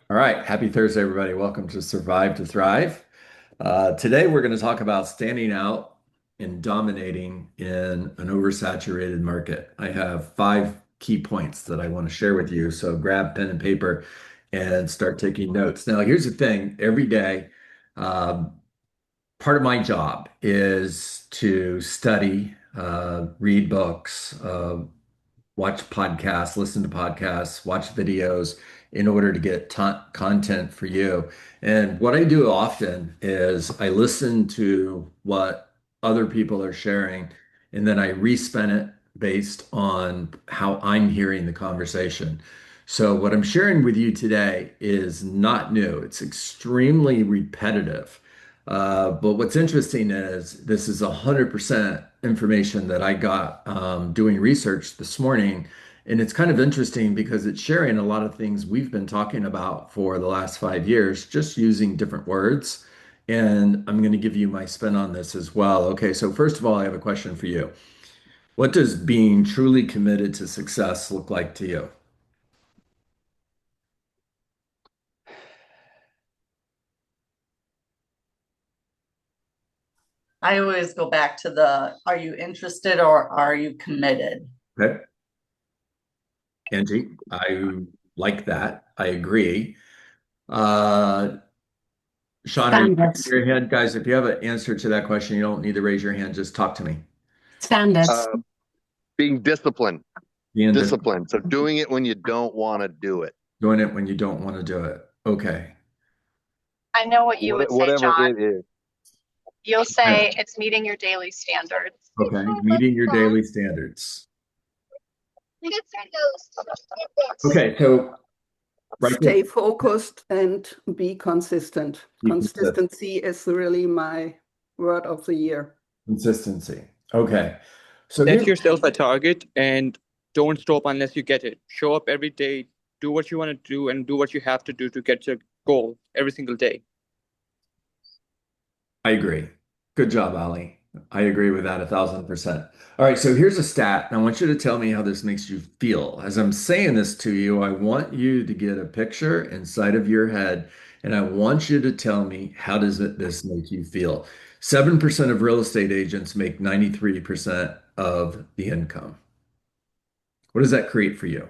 All right. Happy Thursday, everybody. Welcome to Survive to Thrive. Today, we're going to talk about standing out and dominating in an oversaturated market. I have five key points that I want to share with you. So grab pen and paper and start taking notes. Now, here's the thing. Every day, um, part of my job is to study, read books, watch podcasts, listen to podcasts, watch videos in order to get content for you. And what I do often is I listen to what other people are sharing, and then I respin it based on how I'm hearing the conversation. So, what I'm sharing with you today is not new, it's extremely repetitive. But what's interesting is this is 100% information that I got doing research this morning. And it's kind of interesting because it's sharing a lot of things we've been talking about for the last 5 years, just using different words. And I'm going to give you my spin on this as well. Okay, so first of all, I have a question for you. What does being truly committed to success look like to you? I always go back to the are you interested or are you committed? Okay, Angie, I like that. I agree. Uh, Sean, are you raising Standards. your hand? Guys, if you have an answer to that question, you don't need to raise your hand. Just talk to me. Standards. Uh, being disciplined, Being just disciplined. So doing it when you don't want to do it, doing it when you don't want to do it. Okay. I know what you would say, whatever John. it is. You'll Yeah. say it's meeting your daily standards. Okay. Meeting your daily standards. Okay. So right there, Stay focused and be consistent. be consistent. Consistency is really my word of the year. Consistency. Okay. So Set here's yourself a target and don't stop unless you get it. Show up every day, do what you want to do, and do what you have to do to get your goal every single day. I agree. Good job, Ali. I agree with that 1,000%. All right, so here's a stat, and I want you to tell me how this makes you feel. As I'm saying this to you, I want you to get a picture inside of your head, and I want you to tell me how this make you feel. 7% of real estate agents make 93% of the income. What does that create for you?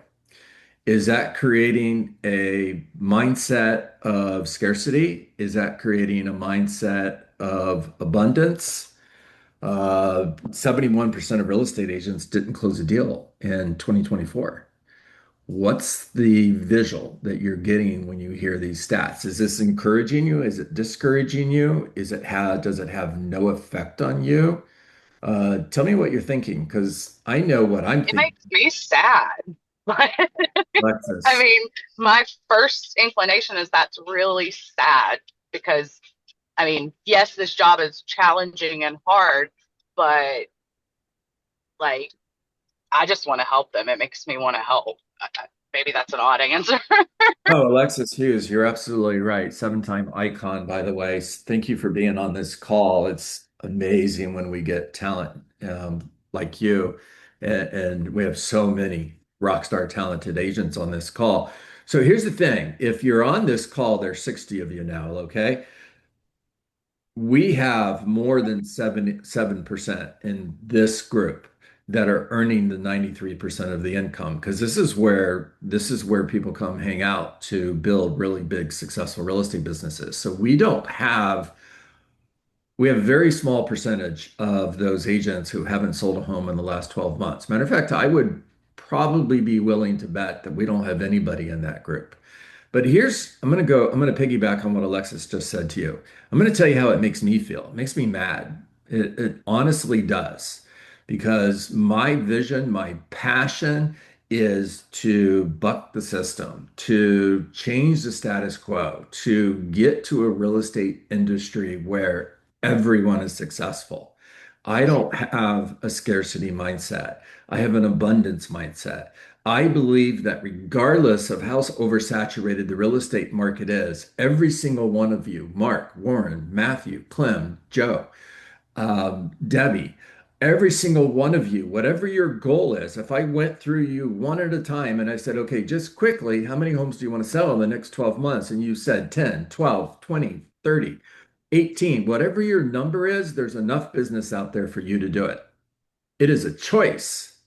Is that creating a mindset of scarcity? Is that creating a mindset of abundance? 71% of real estate agents didn't close a deal in 2024. What's the visual that you're getting when you hear these stats? Is this encouraging you? Is it discouraging you? Does it have no effect on you? Tell me what you're thinking, because I know what I'm It thinking. makes me sad. But I Alexis, mean, my first inclination is that's really sad because, I mean, yes, this job is challenging and hard, but like, I just want to help them. It makes me want to help. Maybe that's an odd answer. oh, Alexis Hughes, you're absolutely right. Seven-time icon, by the way. Thank you for being on this call. It's amazing when we get talent like you, and we have so many rock star talented agents on this call. So here's the thing. If you're on this call, there's 60 of you now, okay? We have more than 7% in this group that are earning the 93% of the income, because this is where people come hang out to build really big successful real estate businesses. So we have a very small percentage of those agents who haven't sold a home in the last 12 months. Matter of fact, I would probably be willing to bet that we don't have anybody in that group. But I'm going to piggyback on what Alexis just said to you. I'm going to tell you how it makes me feel. It makes me mad. It honestly does. Because my vision, my passion is to buck the system, to change the status quo, to get to a real estate industry where everyone is successful. I don't have a scarcity mindset. I have an abundance mindset. I believe that regardless of how oversaturated the real estate market is, every single one of you, Mark, Warren, Matthew, Clem, Joe, Debbie, every single one of you, whatever your goal is, if I went through you one at a time and I said, okay, just quickly, how many homes do you want to sell in the next 12 months? And you said 10, 12, 20, 30, 18, whatever your number is, there's enough business out there for you to do it. It is a choice.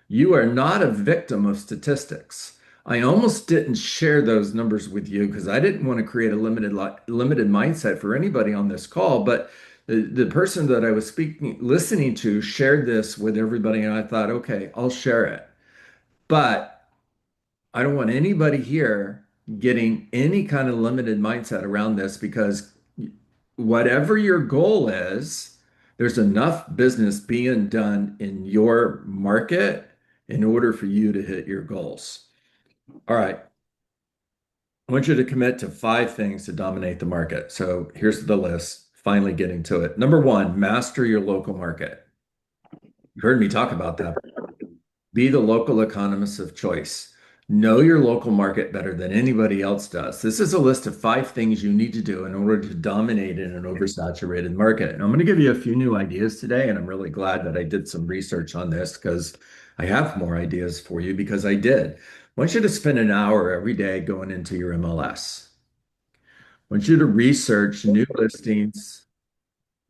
You are not a victim of statistics. I almost didn't share those numbers with you because I didn't want to create a limited mindset for anybody on this call. But the person that I was listening to shared this with everybody, and I thought, okay, I'll share it. But I don't want anybody here getting any kind of limited mindset around this because whatever your goal is, there's enough business being done in your market in order for you to hit your goals. All right. I want you to commit to 5 things to dominate the market. So here's the list, finally getting to it. Number 1, master your local market. You heard me talk about that. Be the local economist of choice. Know your local market better than anybody else does. This is a list of 5 things you need to do in order to dominate in an oversaturated market. And I'm going to give you a few new ideas today, and I'm really glad that I did some research on this because I have more ideas for you because I did. I want you to spend an hour every day going into your MLS. I want you to research new listings,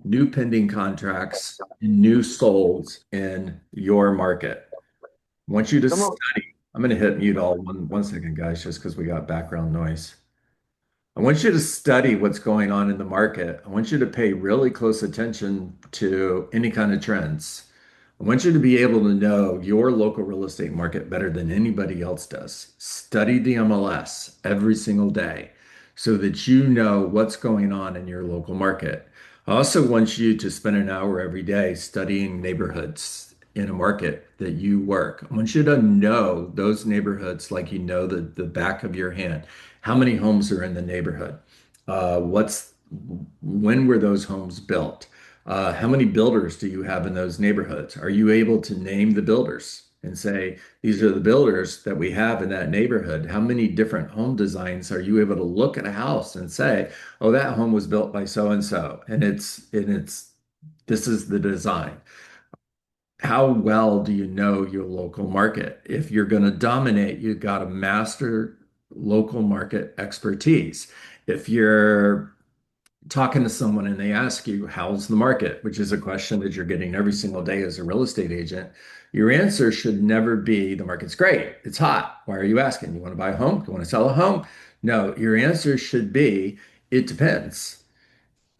new pending contracts, and new solds in your market. I want you to study. I'm going to hit mute all one second, guys, just because we got background noise. I want you to study what's going on in the market. I want you to pay really close attention to any kind of trends. I want you to be able to know your local real estate market better than anybody else does. Study the MLS every single day so that you know what's going on in your local market. I also want you to spend an hour every day studying neighborhoods in a market that you work. I want you to know those neighborhoods like you know the back of your hand. How many homes are in the neighborhood? When were those homes built? How many builders do you have in those neighborhoods? Are you able to name the builders and say, these are the builders that we have in that neighborhood? How many different home designs are you able to look at a house and say, oh, that home was built by so and so, and this is the design? How well do you know your local market? If you're going to dominate, you've got to master local market expertise. If you're talking to someone and they ask you, how's the market, which is a question that you're getting every single day as a real estate agent, your answer should never be, the market's great, it's hot. Why are you asking? You want to buy a home? You want to sell a home? No, your answer should be, it depends.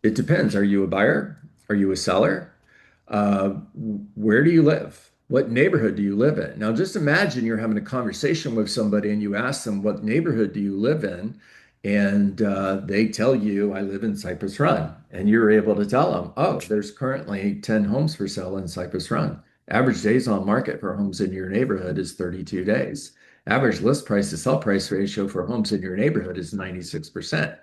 It depends. Are you a buyer? Are you a seller? Uh, where do you live? What neighborhood do you live in? Now, just imagine you're having a conversation with somebody and you ask them, what neighborhood do you live in? And they tell you, I live in Cypress Run. And you're able to tell them, oh, there's currently 10 homes for sale in Cypress Run. Average days on market for homes in your neighborhood is 32 days. Average list price to sell price ratio for homes in your neighborhood is 96%.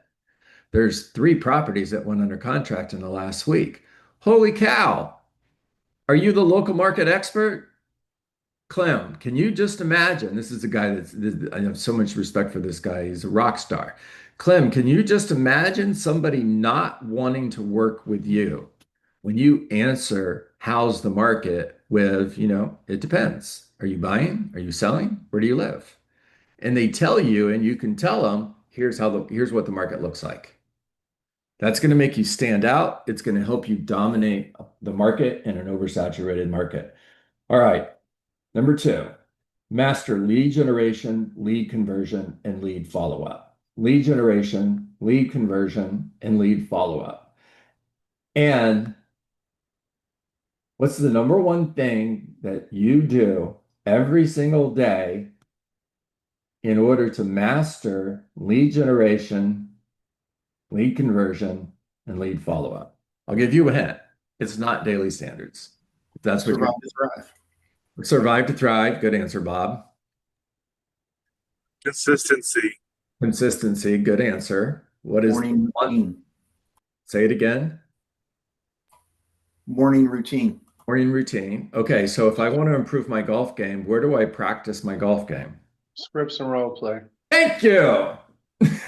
There's 3 properties that went under contract in the last week. Holy cow! Are you the local market expert? Clem, can you just imagine? This is a guy I have so much respect for this guy. He's a rock star. Clem, can you just imagine somebody not wanting to work with you when you answer, how's the market with, it depends. Are you buying? Are you selling? Where do you live? And they tell you, and you can tell them, here's what the market looks like. That's going to make you stand out. It's going to help you dominate the market in an oversaturated market. All right. Number 2, master lead generation, lead conversion, and lead follow-up. Lead generation, lead conversion, and lead follow-up. And what's the number one thing that you do every single day in order to master lead generation, lead conversion, and lead follow-up? I'll give you a hint. It's not daily standards. If that's what Survive to thrive. Survive to thrive. Good answer, Bob. Consistency. Consistency. Good answer. What is Morning routine. Say it again. Morning routine. Morning routine. Okay, so if I want to improve my golf game, where do I practice my golf game? Scripts and role play. Thank you.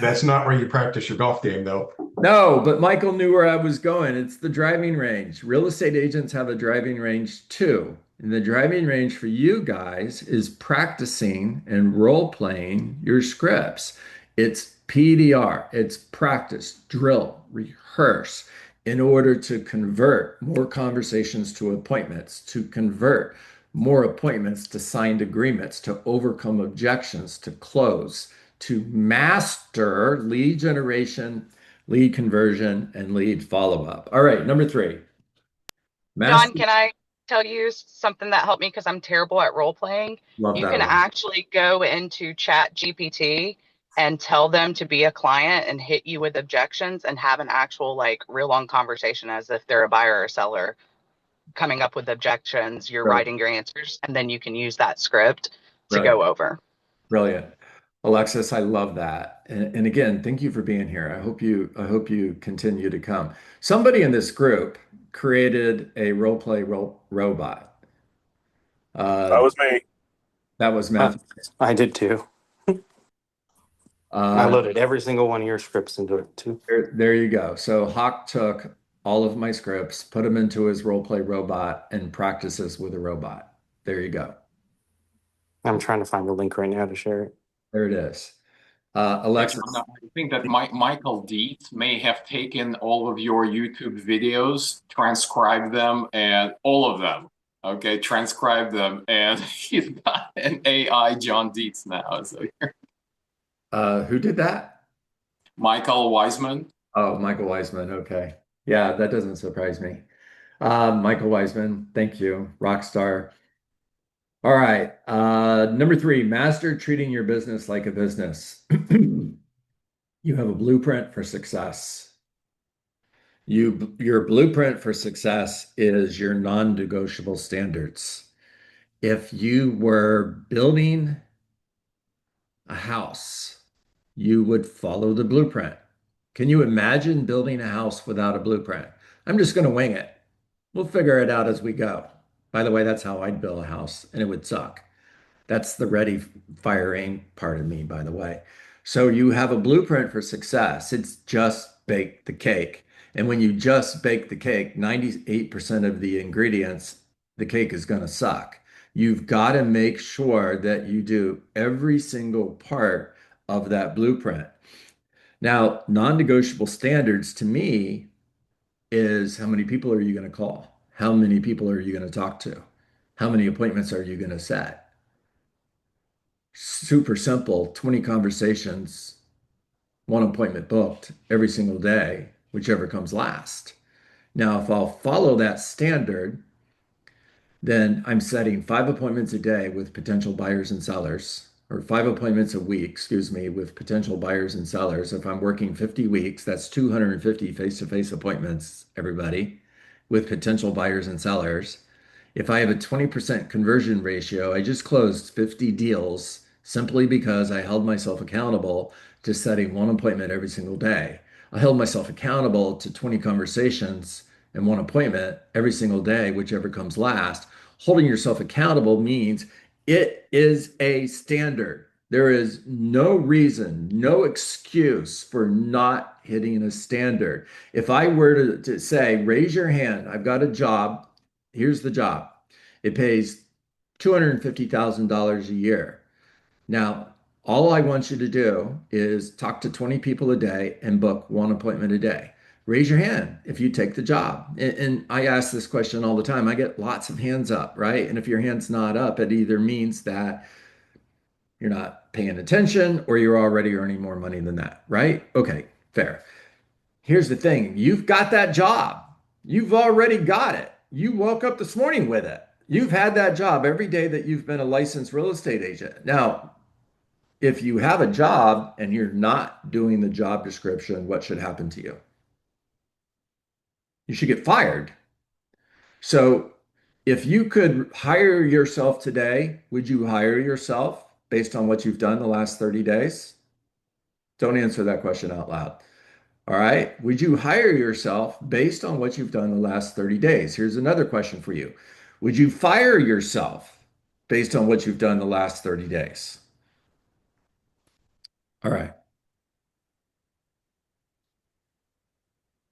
That's not where you practice your golf game, though. No, but Michael knew where I was going. It's the driving range. Real estate agents have a driving range too. And the driving range for you guys is practicing and role playing your scripts. It's PDR, it's practice, drill, rehearse in order to convert more conversations to appointments, to convert more appointments to signed agreements, to overcome objections, to close, to master lead generation, lead conversion, and lead follow-up. All right, number three, John, master. can I tell you something that helped me because I'm terrible at role playing? Love You that can one. actually go into Chat GPT and tell them to be a client and hit you with objections and have an actual like real long conversation as if they're a buyer or seller coming up with objections. You're Brilliant. writing your answers and then you can use that script to Brilliant. go over. Brilliant. Alexis, I love that. And again, thank you for being here. I hope you continue to come. Somebody in this group created a role play robot. That Uh, was me. that was Uh, Matthew. I did too. I Uh, loaded every single one of your scripts into it too. there you go. So Hawk took all of my scripts, put them into his role play robot, and practices with a robot. There you go. I'm trying to find the link right now to share it. There it is. Yeah, Alexis, John, I think that Michael Dietz may have taken all of your YouTube videos, transcribed them, and all of them. Okay, transcribed them, and he's got an AI John Dietz now. So who did that? Michael Wiseman. Oh, Michael Wiseman. Okay. Yeah, that doesn't surprise me. Michael Wiseman, thank you. Rock star. All right. Number three, master treating your business like a business. You have a blueprint for success. Your blueprint for success is your non-negotiable standards. If you were building a house, you would follow the blueprint. Can you imagine building a house without a blueprint? I'm just going to wing it. We'll figure it out as we go. By the way, that's how I'd build a house, and it would suck. That's the ready, fire, aim part of me, by the way. So you have a blueprint for success. It's just bake the cake. And when you just bake the cake, 98% of the ingredients, the cake is going to suck. You've got to make sure that you do every single part of that blueprint. Now, non-negotiable standards to me is how many people are you going to call? How many people are you going to talk to? How many appointments are you going to set? Super simple, 20 conversations, one appointment booked every single day, whichever comes last. Now, if I'll follow that standard, then I'm setting 5 appointments a day with potential buyers and sellers, or 5 appointments a week, excuse me, with potential buyers and sellers. If I'm working 50 weeks, that's 250 face-to-face appointments, everybody, with potential buyers and sellers. If I have a 20% conversion ratio, I just closed 50 deals simply because I held myself accountable to setting one appointment every single day. I held myself accountable to 20 conversations and one appointment every single day, whichever comes last. Holding yourself accountable means it is a standard. There is no reason, no excuse for not hitting a standard. If I were to say, raise your hand, I've got a job, here's the job. It pays $250,000 a year. Now, all I want you to do is talk to 20 people a day and book one appointment a day. Raise your hand if you take the job. And I ask this question all the time. I get lots of hands up, right? And if your hand's not up, it either means that you're not paying attention or you're already earning more money than that, right? Okay, fair. Here's the thing. You've got that job. You've already got it. You woke up this morning with it. You've had that job every day that you've been a licensed real estate agent. Now, if you have a job and you're not doing the job description, what should happen to you? You should get fired. So if you could hire yourself today, would you hire yourself based on what you've done the last 30 days? Don't answer that question out loud. All right. Would you hire yourself based on what you've done the last 30 days? Here's another question for you. Would you fire yourself based on what you've done the last 30 days? All right.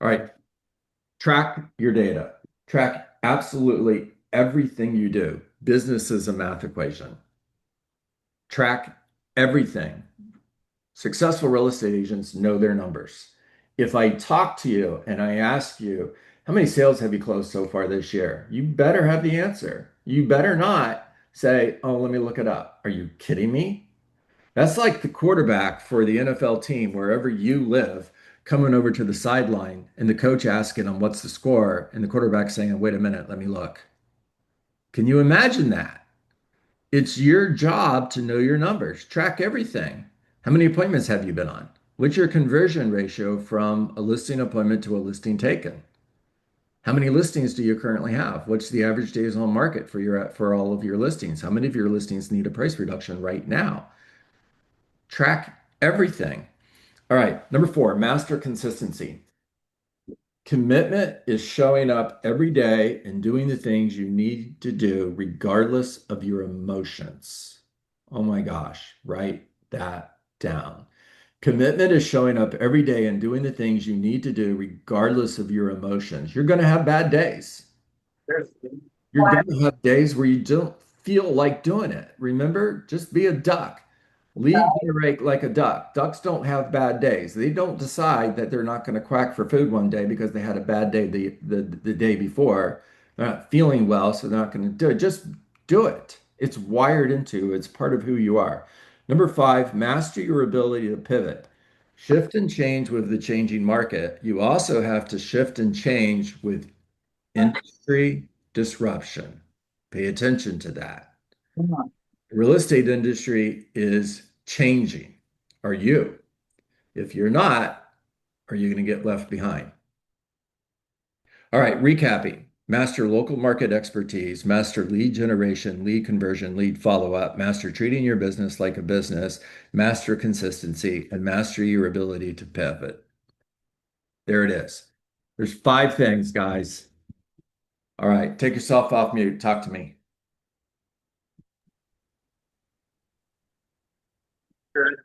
All right. Track your data. Track absolutely everything you do. Business is a math equation. Track everything. Successful real estate agents know their numbers. If I talk to you and I ask you, how many sales have you closed so far this year? You better have the answer. You better not say, oh, let me look it up. Are you kidding me? That's like the quarterback for the NFL team, wherever you live, coming over to the sideline and the coach asking him, what's the score? And the quarterback saying, wait a minute, let me look. Can you imagine that? It's your job to know your numbers, track everything. How many appointments have you been on? What's your conversion ratio from a listing appointment to a listing taken? How many listings do you currently have? What's the average days on market for all of your listings? How many of your listings need a price reduction right now? Track everything. All right, number 4, master consistency. Commitment is showing up every day and doing the things you need to do regardless of your emotions. Oh my gosh, write that down. Commitment is showing up every day and doing the things you need to do regardless of your emotions. You're going to have bad days. You're going to have days where you don't feel like doing it. Remember, just be a duck. Lead generate like a duck. Ducks don't have bad days. They don't decide that they're not going to quack for food one day because they had a bad day the day before. They're not feeling well, so they're not going to do it. Just do it. It's wired into, it's part of who you are. Number 5, master your ability to pivot. Shift and change with the changing market. You also have to shift and change with industry disruption. Pay attention to that. The real estate industry is changing. Are you? If you're not, are you going to get left behind? All right, recapping. Master local market expertise, master lead generation, lead conversion, lead follow-up, master treating your business like a business, master consistency, and master your ability to pivot. There it is. There's 5 things, guys. All right, take yourself off mute. Talk to me. Sure.